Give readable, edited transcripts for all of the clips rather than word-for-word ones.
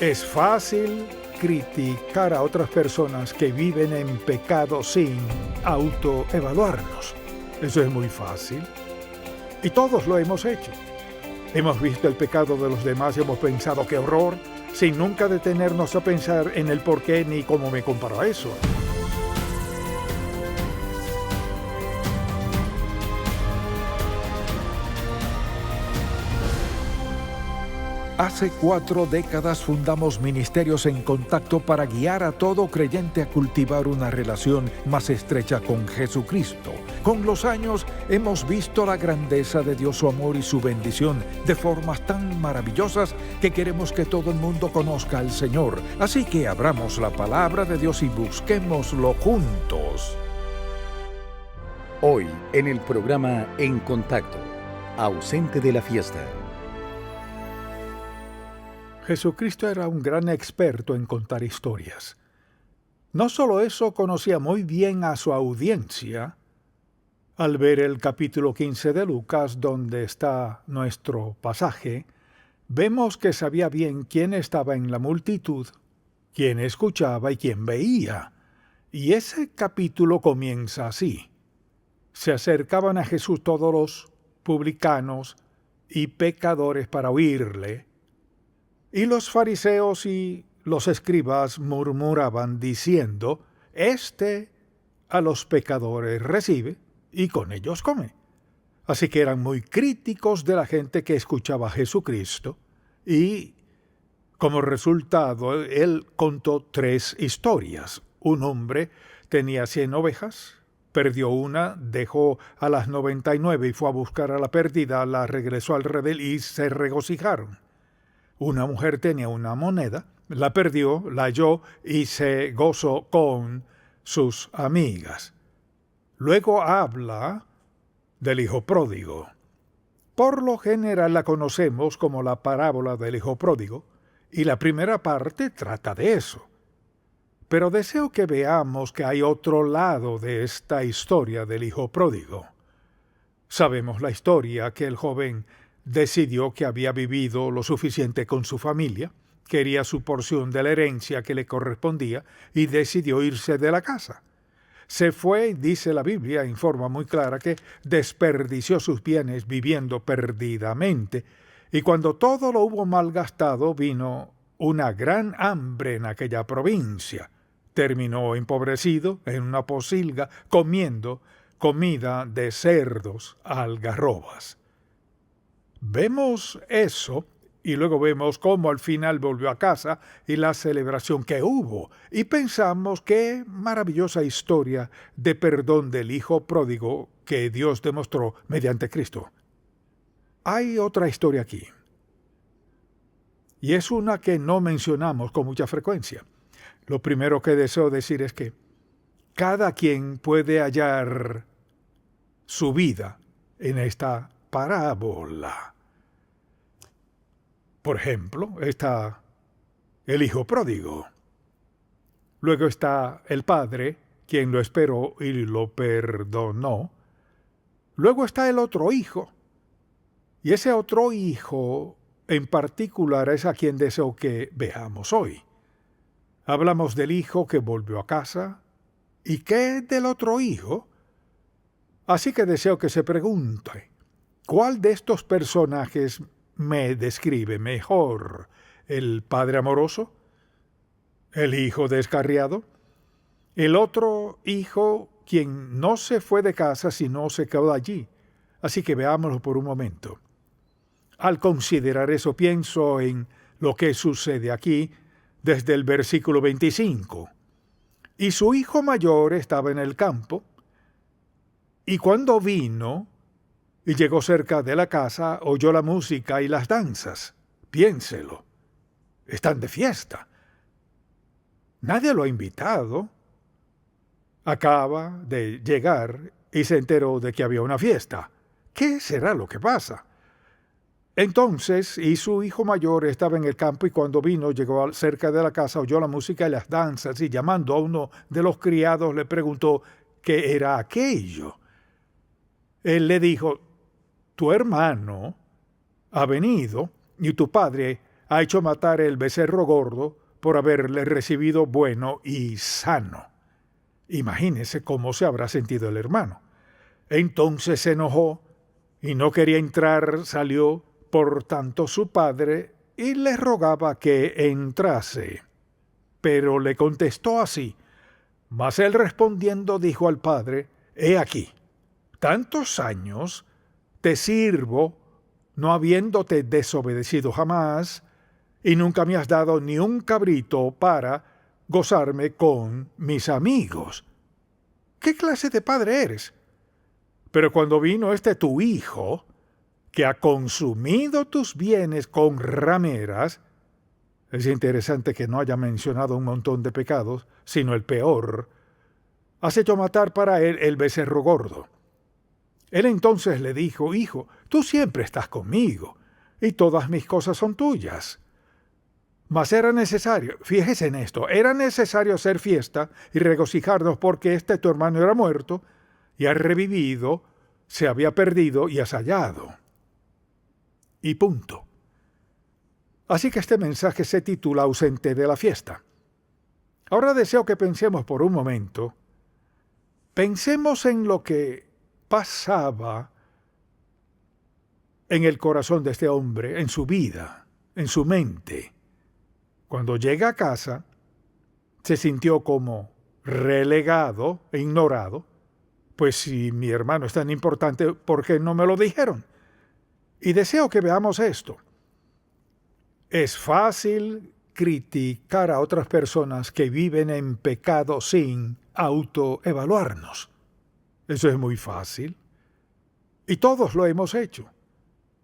Es fácil criticar a otras personas que viven en pecado sin autoevaluarnos. Eso es muy fácil. Y todos lo hemos hecho. Hemos visto el pecado de los demás y hemos pensado qué horror, sin nunca detenernos a pensar en el por qué ni cómo me comparo a eso. Hace 4 décadas fundamos Ministerios en Contacto para guiar a todo creyente a cultivar una relación más estrecha con Jesucristo. Con los años hemos visto la grandeza de Dios, su amor y su bendición de formas tan maravillosas que queremos que todo el mundo conozca al Señor. Así que abramos la palabra de Dios y busquémoslo juntos. Hoy en el programa En Contacto, ausente de la fiesta. Jesucristo era un gran experto en contar historias. No solo eso, conocía muy bien a su audiencia. Al ver el capítulo 15 de Lucas, donde está nuestro pasaje, vemos que sabía bien quién estaba en la multitud, quién escuchaba y quién veía. Y ese capítulo comienza así. Se acercaban a Jesús todos los publicanos y pecadores para oírle, y los fariseos y los escribas murmuraban diciendo, «Este a los pecadores recibe y con ellos come». Así que eran muy críticos de la gente que escuchaba a Jesucristo y, como resultado, él contó 3 historias. Un hombre tenía 100 ovejas, perdió una, dejó a las 99 y fue a buscar a la perdida, la regresó al redil y se regocijaron. Una mujer tenía una moneda, la perdió, la halló y se gozó con sus amigas. Luego habla del hijo pródigo. Por lo general la conocemos como la parábola del hijo pródigo, y la primera parte trata de eso. Pero deseo que veamos que hay otro lado de esta historia del hijo pródigo. Sabemos la historia que el joven decidió que había vivido lo suficiente con su familia, quería su porción de la herencia que le correspondía y decidió irse de la casa. Se fue, dice la Biblia en forma muy clara, que desperdició sus bienes viviendo perdidamente, y cuando todo lo hubo malgastado vino una gran hambre en aquella provincia. Terminó empobrecido en una posilga comiendo comida de cerdos algarrobas. Vemos eso y luego vemos cómo al final volvió a casa y la celebración que hubo. Y pensamos qué maravillosa historia de perdón del hijo pródigo que Dios demostró mediante Cristo. Hay otra historia aquí. Y es una que no mencionamos con mucha frecuencia. Lo primero que deseo decir es que cada quien puede hallar su vida en esta parábola. Por ejemplo, está el hijo pródigo. Luego está el padre, quien lo esperó y lo perdonó. Luego está el otro hijo. Y ese otro hijo en particular es a quien deseo que veamos hoy. Hablamos del hijo que volvió a casa. ¿Y qué del otro hijo? Así que deseo que se pregunte, ¿cuál de estos personajes me describe mejor? ¿El padre amoroso? ¿El hijo descarriado? ¿El otro hijo quien no se fue de casa sino se quedó allí? Así que veámoslo por un momento. Al considerar eso pienso en lo que sucede aquí desde el versículo 25. Y su hijo mayor estaba en el campo, y cuando vino y llegó cerca de la casa, oyó la música y las danzas. Piénselo. Están de fiesta. Nadie lo ha invitado. Acaba de llegar y se enteró de que había una fiesta. ¿Qué será lo que pasa? Entonces, y su hijo mayor estaba en el campo, y cuando vino, llegó cerca de la casa, oyó la música y las danzas, y llamando a uno de los criados, le preguntó qué era aquello. Él le dijo, tu hermano ha venido y tu padre ha hecho matar el becerro gordo por haberle recibido bueno y sano. Imagínese cómo se habrá sentido el hermano. Entonces se enojó y no quería entrar, salió, por tanto su padre, y le rogaba que entrase. Pero le contestó así. Mas él respondiendo dijo al padre, he aquí, tantos años te sirvo, no habiéndote desobedecido jamás, y nunca me has dado ni un cabrito para gozarme con mis amigos. ¿Qué clase de padre eres? Pero cuando vino tu hijo, que ha consumido tus bienes con rameras, es interesante que no haya mencionado un montón de pecados, sino el peor, has hecho matar para él el becerro gordo. Él entonces le dijo, hijo, tú siempre estás conmigo, y todas mis cosas son tuyas. Mas era necesario, fíjese en esto, era necesario hacer fiesta y regocijarnos porque tu hermano era muerto, y ha revivido, se había perdido y has hallado. Y punto. Así que este mensaje se titula Ausente de la fiesta. Ahora deseo que pensemos por un momento. Pensemos en lo que pasaba en el corazón de este hombre, en su vida, en su mente. Cuando llega a casa, se sintió como relegado e ignorado. Pues si mi hermano es tan importante, ¿por qué no me lo dijeron? Y deseo que veamos esto. Es fácil criticar a otras personas que viven en pecado sin autoevaluarnos. Eso es muy fácil. Y todos lo hemos hecho.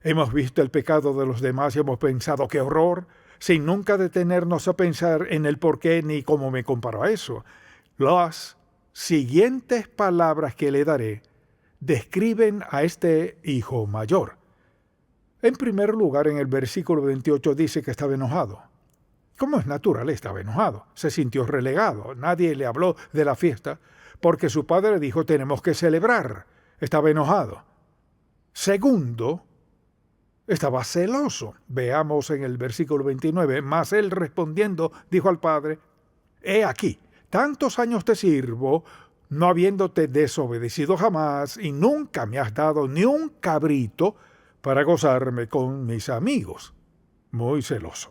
Hemos visto el pecado de los demás y hemos pensado ¡qué horror!, sin nunca detenernos a pensar en el por qué ni cómo me comparo a eso. Las siguientes palabras que le daré describen a este hijo mayor. En primer lugar, en el versículo 28 dice que estaba enojado. Como es natural, estaba enojado. Se sintió relegado. Nadie le habló de la fiesta porque su padre le dijo, tenemos que celebrar. Estaba enojado. Segundo, estaba celoso. Veamos en el versículo 29. Mas él respondiendo dijo al padre, he aquí, tantos años te sirvo, no habiéndote desobedecido jamás, y nunca me has dado ni un cabrito para gozarme con mis amigos. Muy celoso.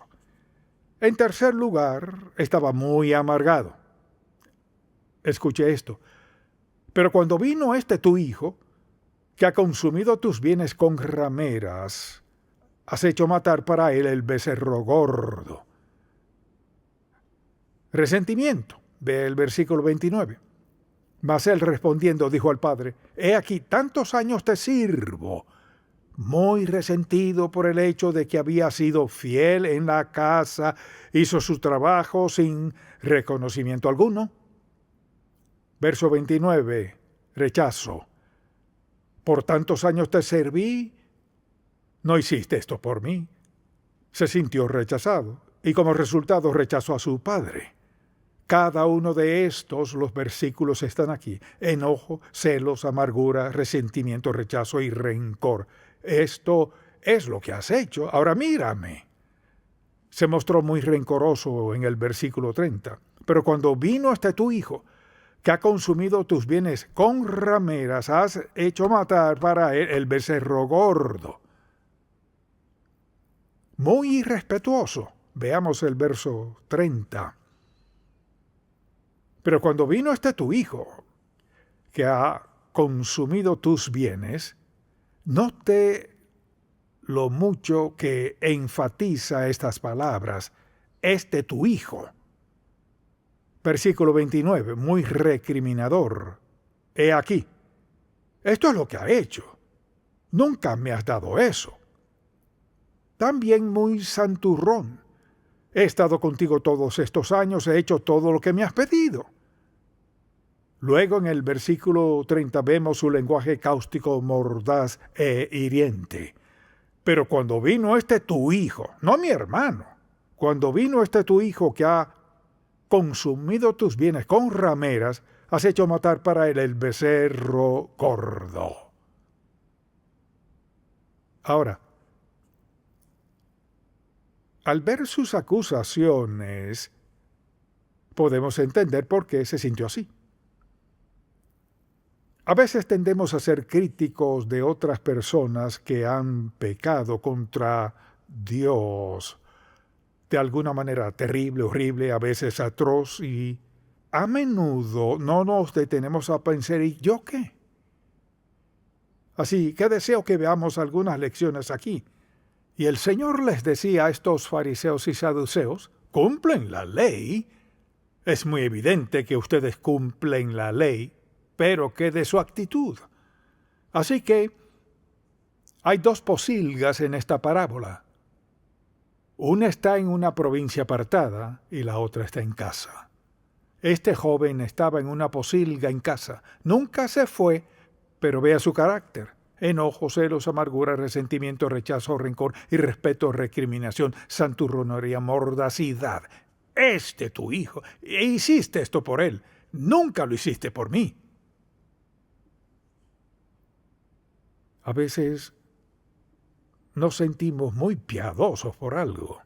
En tercer lugar, estaba muy amargado. Escuche esto. Pero cuando vino tu hijo, que ha consumido tus bienes con rameras, has hecho matar para él el becerro gordo. Resentimiento. Ve el versículo 29. Mas él respondiendo dijo al padre, he aquí, tantos años te sirvo, muy resentido por el hecho de que había sido fiel en la casa, hizo su trabajo sin reconocimiento alguno. Verso 29, rechazo. Por tantos años te serví, no hiciste esto por mí. Se sintió rechazado y como resultado rechazó a su padre. Cada uno de los versículos están aquí. Enojo, celos, amargura, resentimiento, rechazo y rencor. Esto es lo que has hecho. Ahora mírame. Se mostró muy rencoroso en el versículo 30. Pero cuando vino tu hijo, que ha consumido tus bienes con rameras, has hecho matar para él el becerro gordo. Muy irrespetuoso. Veamos el verso 30. Pero cuando vino tu hijo, que ha consumido tus bienes, note lo mucho que enfatiza estas palabras, tu hijo. Versículo 29, muy recriminador. He aquí, esto es lo que ha hecho. Nunca me has dado eso. También muy santurrón. He estado contigo todos estos años, he hecho todo lo que me has pedido. Luego en el versículo 30 vemos su lenguaje cáustico, mordaz e hiriente. Pero cuando vino tu hijo, no mi hermano, cuando vino tu hijo que ha consumido tus bienes con rameras, has hecho matar para él el becerro gordo. Ahora, Al ver sus acusaciones, podemos entender por qué se sintió así. A veces tendemos a ser críticos de otras personas que han pecado contra Dios de alguna manera terrible, horrible, a veces atroz, y a menudo no nos detenemos a pensar, ¿y yo qué? Así que deseo que veamos algunas lecciones aquí. Y el Señor les decía a estos fariseos y saduceos, cumplen la ley. Es muy evidente que ustedes cumplen la ley, pero ¿qué de su actitud? Así que hay dos posilgas en esta parábola. Una está en una provincia apartada y la otra está en casa. Este joven estaba en una posilga en casa. Nunca se fue, pero vea su carácter. Enojo, celos, amargura, resentimiento, rechazo, rencor, irrespeto, recriminación, santurronería, mordacidad. Tu hijo, e hiciste esto por él. Nunca lo hiciste por mí. A veces nos sentimos muy piadosos por algo.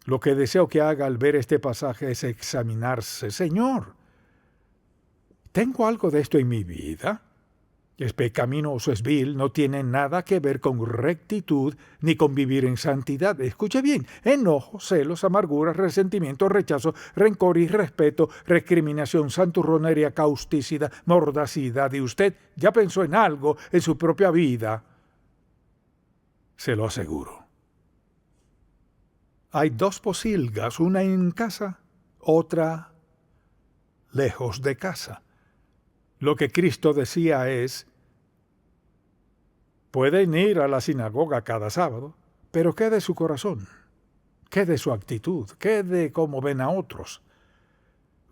Lo que deseo que haga al ver este pasaje es examinarse. Señor, ¿tengo algo de esto en mi vida? Es pecaminoso, es vil, no tiene nada que ver con rectitud ni con vivir en santidad. Escuche bien, enojo, celos, amargura, resentimiento, rechazo, rencor, irrespeto, recriminación, santurronería, causticidad, mordacidad. ¿Y usted ya pensó en algo en su propia vida? Se lo aseguro. Hay dos posilgas, una en casa, otra lejos de casa. Lo que Cristo decía es, pueden ir a la sinagoga cada sábado, pero ¿qué de su corazón? ¿Qué de su actitud? ¿Qué de cómo ven a otros?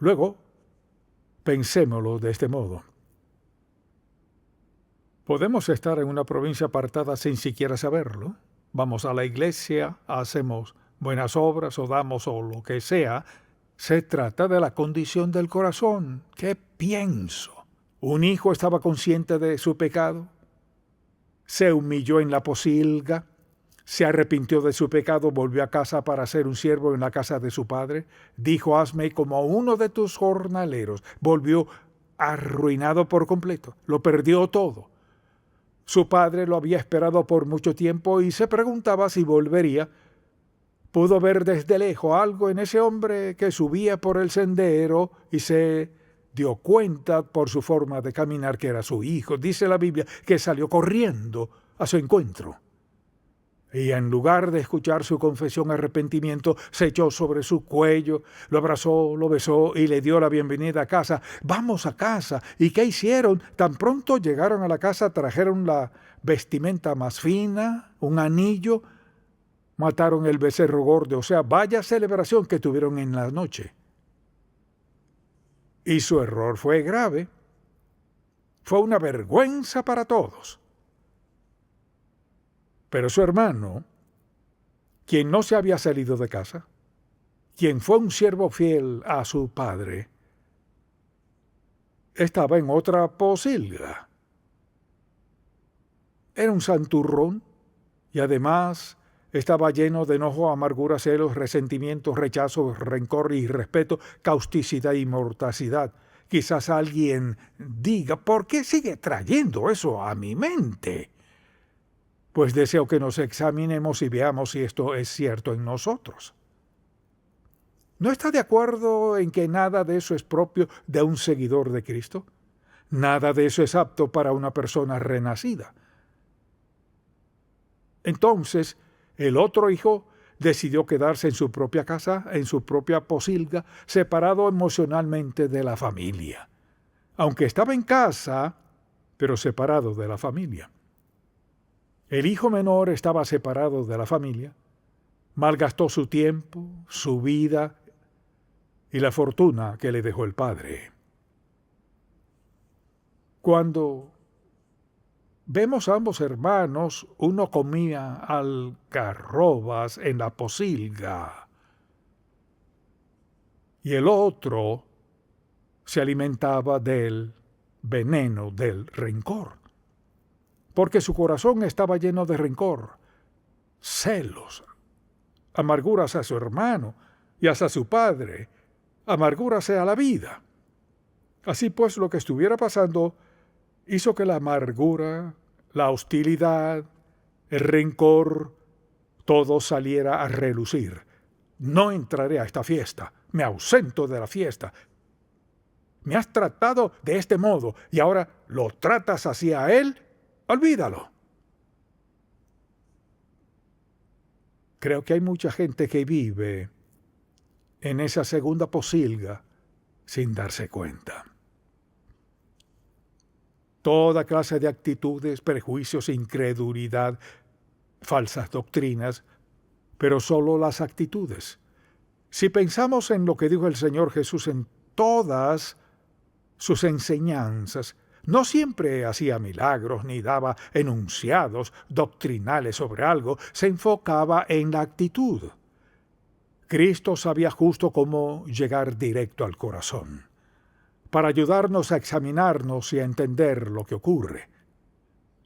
Luego, pensémoslo de este modo. Podemos estar en una provincia apartada sin siquiera saberlo. Vamos a la iglesia, hacemos buenas obras o damos o lo que sea. Se trata de la condición del corazón. ¿Qué pienso? ¿Un hijo estaba consciente de su pecado? ¿Se humilló en la posilga? ¿Se arrepintió de su pecado? ¿Volvió a casa para ser un siervo en la casa de su padre? Dijo, hazme como uno de tus jornaleros. Volvió arruinado por completo. Lo perdió todo. Su padre lo había esperado por mucho tiempo y se preguntaba si volvería. Pudo ver desde lejos algo en ese hombre que subía por el sendero y se dio cuenta por su forma de caminar que era su hijo. Dice la Biblia que salió corriendo a su encuentro. Y en lugar de escuchar su confesión arrepentimiento, se echó sobre su cuello, lo abrazó, lo besó y le dio la bienvenida a casa. Vamos a casa. ¿Y qué hicieron? Tan pronto llegaron a la casa, trajeron la vestimenta más fina, un anillo, mataron el becerro gordo. O sea, vaya celebración que tuvieron en la noche. Y su error fue grave. Fue una vergüenza para todos. Pero su hermano, quien no se había salido de casa, quien fue un siervo fiel a su padre, estaba en otra posilga. Era un santurrón y además estaba lleno de enojo, amargura, celos, resentimiento, rechazo, rencor, irrespeto, causticidad y mordacidad. Quizás alguien diga, ¿por qué sigue trayendo eso a mi mente? Pues deseo que nos examinemos y veamos si esto es cierto en nosotros. ¿No está de acuerdo en que nada de eso es propio de un seguidor de Cristo? Nada de eso es apto para una persona renacida. Entonces, el otro hijo decidió quedarse en su propia casa, en su propia posilga, separado emocionalmente de la familia. Aunque estaba en casa, pero separado de la familia. El hijo menor estaba separado de la familia, malgastó su tiempo, su vida y la fortuna que le dejó el padre. Cuando vemos a ambos hermanos, uno comía algarrobas en la posilga y el otro se alimentaba del veneno del rencor. Porque su corazón estaba lleno de rencor, celos, amargura hacia su hermano y hacia su padre, amargura hacia la vida. Así pues, lo que estuviera pasando hizo que la amargura, la hostilidad, el rencor, todo saliera a relucir. No entraré a esta fiesta, me ausento de la fiesta. Me has tratado de este modo y ahora lo tratas hacia él, olvídalo. Creo que hay mucha gente que vive en esa segunda posilga sin darse cuenta. Toda clase de actitudes, prejuicios, incredulidad, falsas doctrinas, pero solo las actitudes. Si pensamos en lo que dijo el Señor Jesús en todas sus enseñanzas, no siempre hacía milagros ni daba enunciados doctrinales sobre algo, se enfocaba en la actitud. Cristo sabía justo cómo llegar directo al corazón, para ayudarnos a examinarnos y a entender lo que ocurre.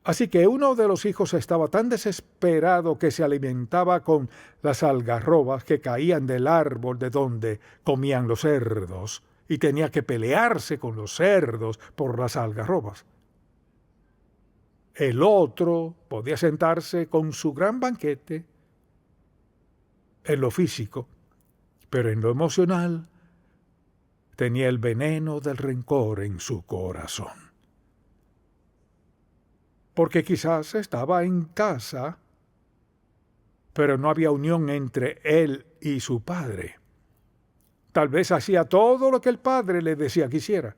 Así que uno de los hijos estaba tan desesperado que se alimentaba con las algarrobas que caían del árbol de donde comían los cerdos, y tenía que pelearse con los cerdos por las algarrobas. El otro podía sentarse con su gran banquete en lo físico, pero en lo emocional tenía el veneno del rencor en su corazón. Porque quizás estaba en casa, pero no había unión entre él y su padre. Tal vez hacía todo lo que el padre le decía que hiciera.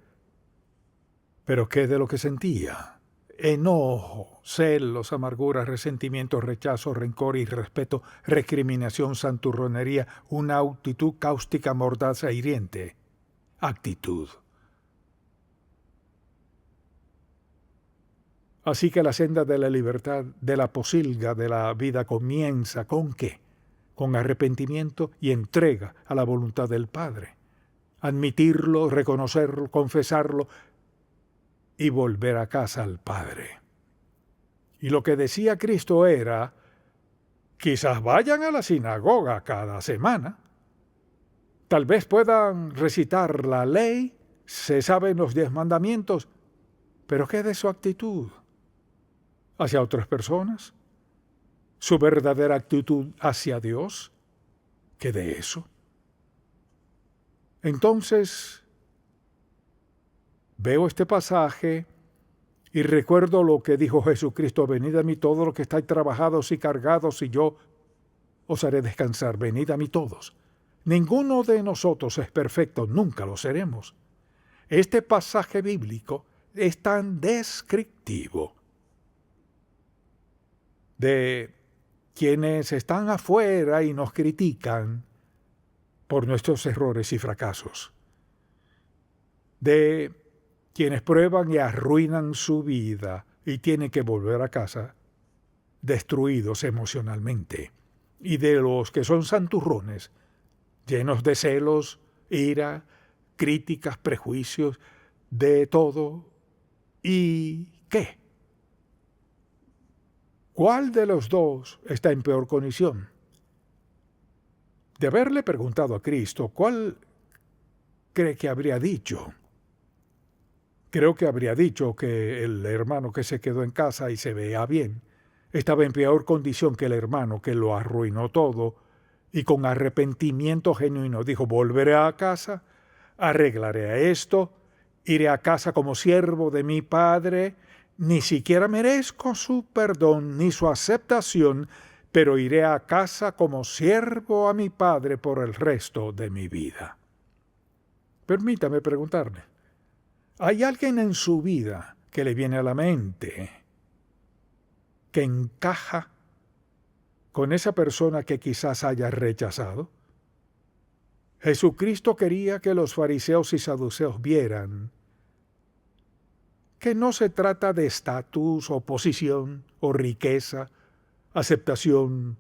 Pero ¿qué de lo que sentía? Enojo, celos, amargura, resentimiento, rechazo, rencor, irrespeto, recriminación, santurronería, una actitud cáustica, mordaz e hiriente. Actitud. Así que la senda de la libertad, de la posilga de la vida comienza ¿con qué? Con arrepentimiento y entrega a la voluntad del Padre. Admitirlo, reconocerlo, confesarlo y volver a casa al Padre. Y lo que decía Cristo era, quizás vayan a la sinagoga cada semana, tal vez puedan recitar la ley, se saben los 10 mandamientos, pero ¿qué de su actitud hacia otras personas? ¿Su verdadera actitud hacia Dios? ¿Qué de eso? Entonces, veo este pasaje y recuerdo lo que dijo Jesucristo: venid a mí todos los que estáis trabajados y cargados, y yo os haré descansar. Venid a mí todos. Ninguno de nosotros es perfecto, nunca lo seremos. Este pasaje bíblico es tan descriptivo de quienes están afuera y nos critican por nuestros errores y fracasos, de quienes prueban y arruinan su vida y tienen que volver a casa destruidos emocionalmente, y de los que son santurrones, llenos de celos, ira, críticas, prejuicios, de todo. ¿Y qué? ¿Cuál de los dos está en peor condición? De haberle preguntado a Cristo, ¿cuál cree que habría dicho? Creo que habría dicho que el hermano que se quedó en casa y se veía bien estaba en peor condición que el hermano que lo arruinó todo y con arrepentimiento genuino dijo: volveré a casa, arreglaré esto, iré a casa como siervo de mi Padre. Ni siquiera merezco su perdón ni su aceptación, pero iré a casa como siervo a mi Padre por el resto de mi vida. Permítame preguntarle, ¿hay alguien en su vida que le viene a la mente que encaja con esa persona que quizás haya rechazado? Jesucristo quería que los fariseos y saduceos vieran que no se trata de estatus o posición o riqueza, aceptación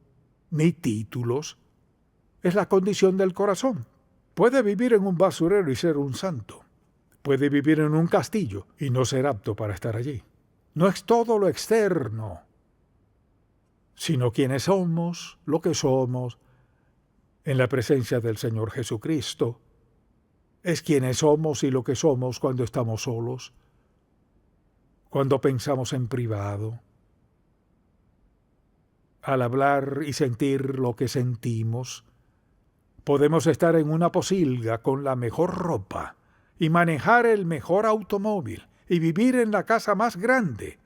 ni títulos. Es la condición del corazón. Puede vivir en un basurero y ser un santo. Puede vivir en un castillo y no ser apto para estar allí. No es todo lo externo, sino quiénes somos, lo que somos, en la presencia del Señor Jesucristo. Es quienes somos y lo que somos cuando estamos solos, cuando pensamos en privado, al hablar y sentir lo que sentimos. Podemos estar en una posilga con la mejor ropa y manejar el mejor automóvil y vivir en la casa más grande,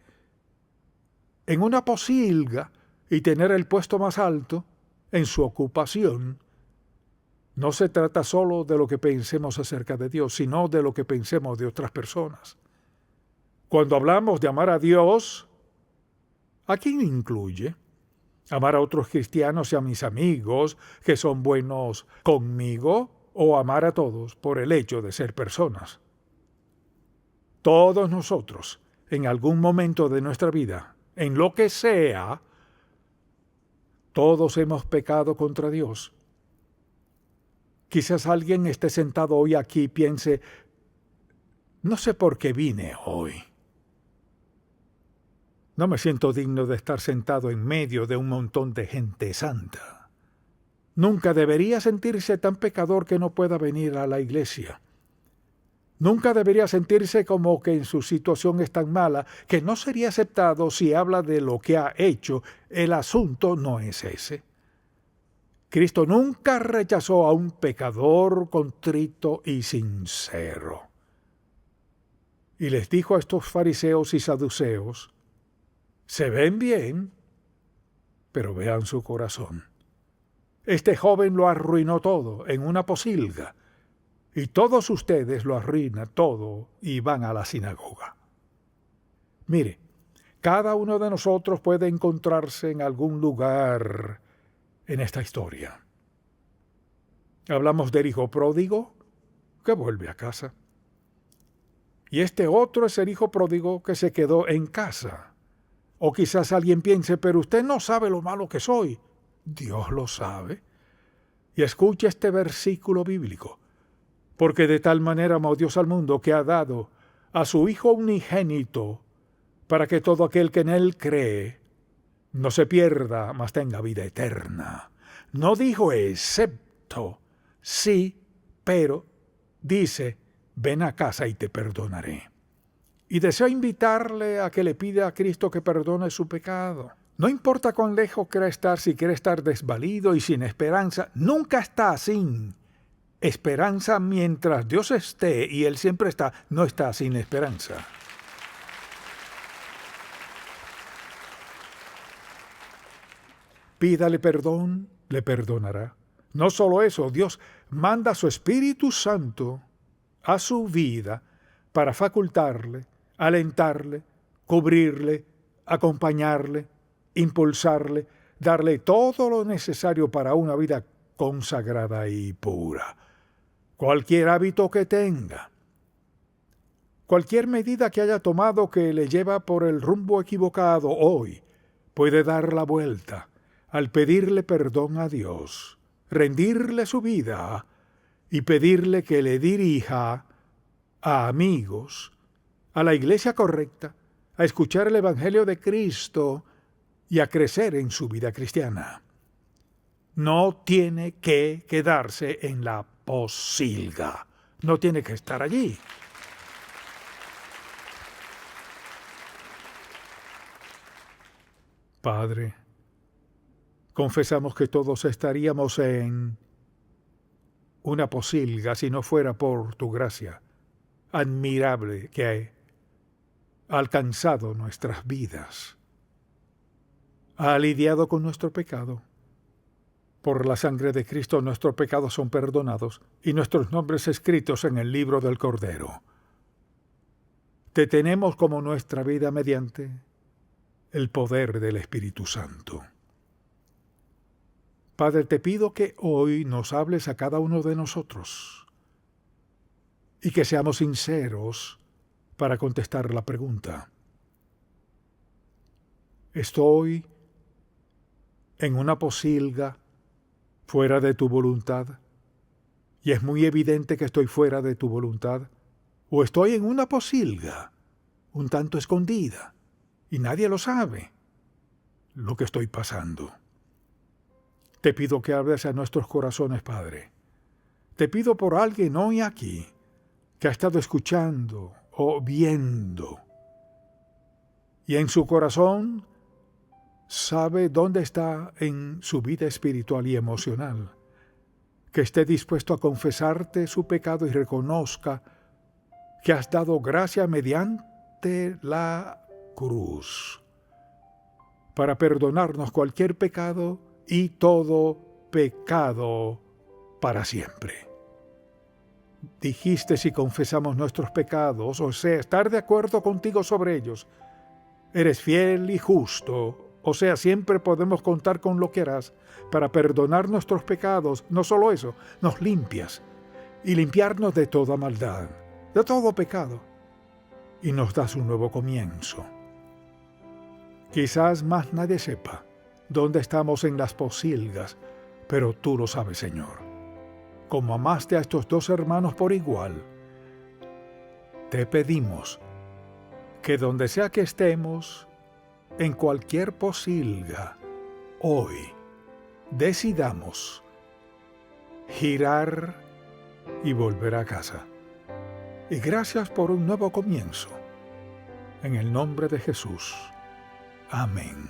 en una posilga y tener el puesto más alto en su ocupación. No se trata solo de lo que pensemos acerca de Dios, sino de lo que pensemos de otras personas. Cuando hablamos de amar a Dios, ¿a quién incluye? ¿Amar a otros cristianos y a mis amigos que son buenos conmigo? ¿O amar a todos por el hecho de ser personas? Todos nosotros, en algún momento de nuestra vida, en lo que sea, todos hemos pecado contra Dios. Quizás alguien esté sentado hoy aquí y piense, no sé por qué vine hoy. No me siento digno de estar sentado en medio de un montón de gente santa. Nunca debería sentirse tan pecador que no pueda venir a la iglesia. Nunca debería sentirse como que en su situación es tan mala que no sería aceptado si habla de lo que ha hecho. El asunto no es ese. Cristo nunca rechazó a un pecador contrito y sincero. Y les dijo a estos fariseos y saduceos, se ven bien, pero vean su corazón. Este joven lo arruinó todo en una posilga, y todos ustedes lo arruinan todo y van a la sinagoga. Mire, cada uno de nosotros puede encontrarse en algún lugar en esta historia. Hablamos del hijo pródigo que vuelve a casa. Y este otro es el hijo pródigo que se quedó en casa. O quizás alguien piense, pero usted no sabe lo malo que soy. Dios lo sabe. Y escuche este versículo bíblico. Porque de tal manera amó Dios al mundo que ha dado a su Hijo unigénito para que todo aquel que en él cree no se pierda, mas tenga vida eterna. No dijo excepto, sí, pero dice, ven a casa y te perdonaré. Y deseo invitarle a que le pida a Cristo que perdone su pecado. No importa cuán lejos quiera estar, si quiere estar desvalido y sin esperanza, nunca está sin esperanza mientras Dios esté y Él siempre está, no está sin esperanza. Pídale perdón, le perdonará. No solo eso, Dios manda a su Espíritu Santo a su vida para facultarle, alentarle, cubrirle, acompañarle, impulsarle, darle todo lo necesario para una vida consagrada y pura. Cualquier hábito que tenga, cualquier medida que haya tomado que le lleva por el rumbo equivocado hoy, puede dar la vuelta al pedirle perdón a Dios, rendirle su vida y pedirle que le dirija a amigos, a la iglesia correcta, a escuchar el Evangelio de Cristo y a crecer en su vida cristiana. No tiene que quedarse en la posilga. No tiene que estar allí. Padre, confesamos que todos estaríamos en una posilga si no fuera por tu gracia admirable que ha alcanzado nuestras vidas. Ha lidiado con nuestro pecado. Por la sangre de Cristo nuestros pecados son perdonados y nuestros nombres escritos en el libro del Cordero. Te tenemos como nuestra vida mediante el poder del Espíritu Santo. Padre, te pido que hoy nos hables a cada uno de nosotros y que seamos sinceros para contestar la pregunta. ¿Estoy en una posilga fuera de tu voluntad? ¿Y es muy evidente que estoy fuera de tu voluntad? ¿O estoy en una posilga un tanto escondida y nadie lo sabe lo que estoy pasando? Te pido que hables a nuestros corazones, Padre. Te pido por alguien hoy aquí que ha estado escuchando o viendo y en su corazón sabe dónde está en su vida espiritual y emocional, que esté dispuesto a confesarte su pecado y reconozca que has dado gracia mediante la cruz para perdonarnos cualquier pecado y todo pecado para siempre. Dijiste, si confesamos nuestros pecados, o sea, estar de acuerdo contigo sobre ellos, eres fiel y justo, o sea, siempre podemos contar con lo que harás para perdonar nuestros pecados. No solo eso, nos limpias y limpiarnos de toda maldad, de todo pecado, y nos das un nuevo comienzo. Quizás más nadie sepa dónde estamos en las posilgas, pero tú lo sabes, Señor. Como amaste a estos dos hermanos por igual, te pedimos que donde sea que estemos, en cualquier posilga, hoy decidamos girar y volver a casa. Y gracias por un nuevo comienzo. En el nombre de Jesús. Amén.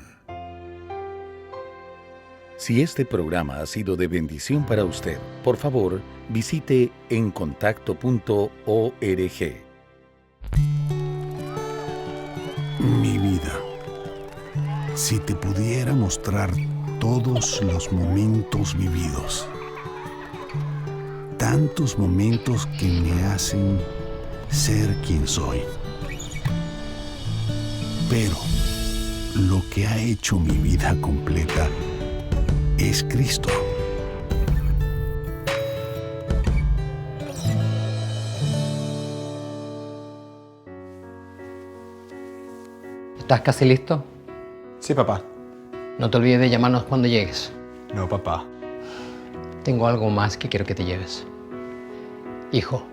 Si este programa ha sido de bendición para usted, por favor, visite encontacto.org. Mi vida, si te pudiera mostrar todos los momentos vividos, tantos momentos que me hacen ser quien soy. Pero lo que ha hecho mi vida completa es Cristo. ¿Estás casi listo? Sí, papá. No te olvides de llamarnos cuando llegues. No, papá. Tengo algo más que quiero que te lleves. Hijo,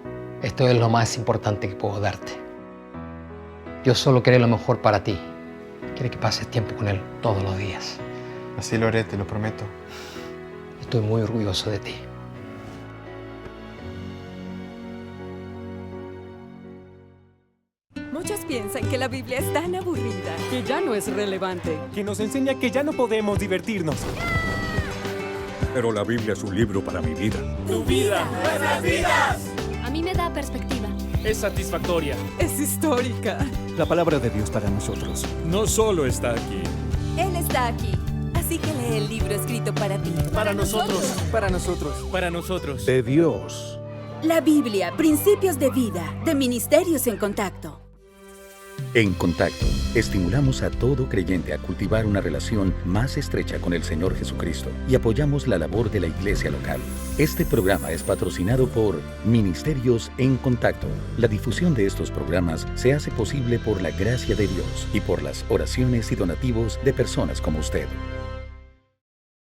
esto es lo más importante que puedo darte. Yo solo quiero lo mejor para ti. Quiero que pases tiempo con Él todos los días. Así lo haré, te lo prometo. Estoy muy orgulloso de ti. Muchos piensan que la Biblia es tan aburrida, que ya no es relevante. Que nos enseña que ya no podemos divertirnos. Pero la Biblia es un libro para mi vida. ¡Tu vida! ¡Nuestras vidas! A mí me da perspectiva. Es satisfactoria. es histórica. La palabra de Dios para nosotros No solo está aquí. Él está aquí, así que lee el libro escrito para ti. Para nosotros. Para nosotros. Para nosotros. De Dios. La Biblia, Principios de Vida, de Ministerios en Contacto. En Contacto, estimulamos a todo creyente a cultivar una relación más estrecha con el Señor Jesucristo y apoyamos la labor de la iglesia local. Este programa es patrocinado por Ministerios en Contacto. La difusión de estos programas se hace posible por la gracia de Dios y por las oraciones y donativos de personas como usted.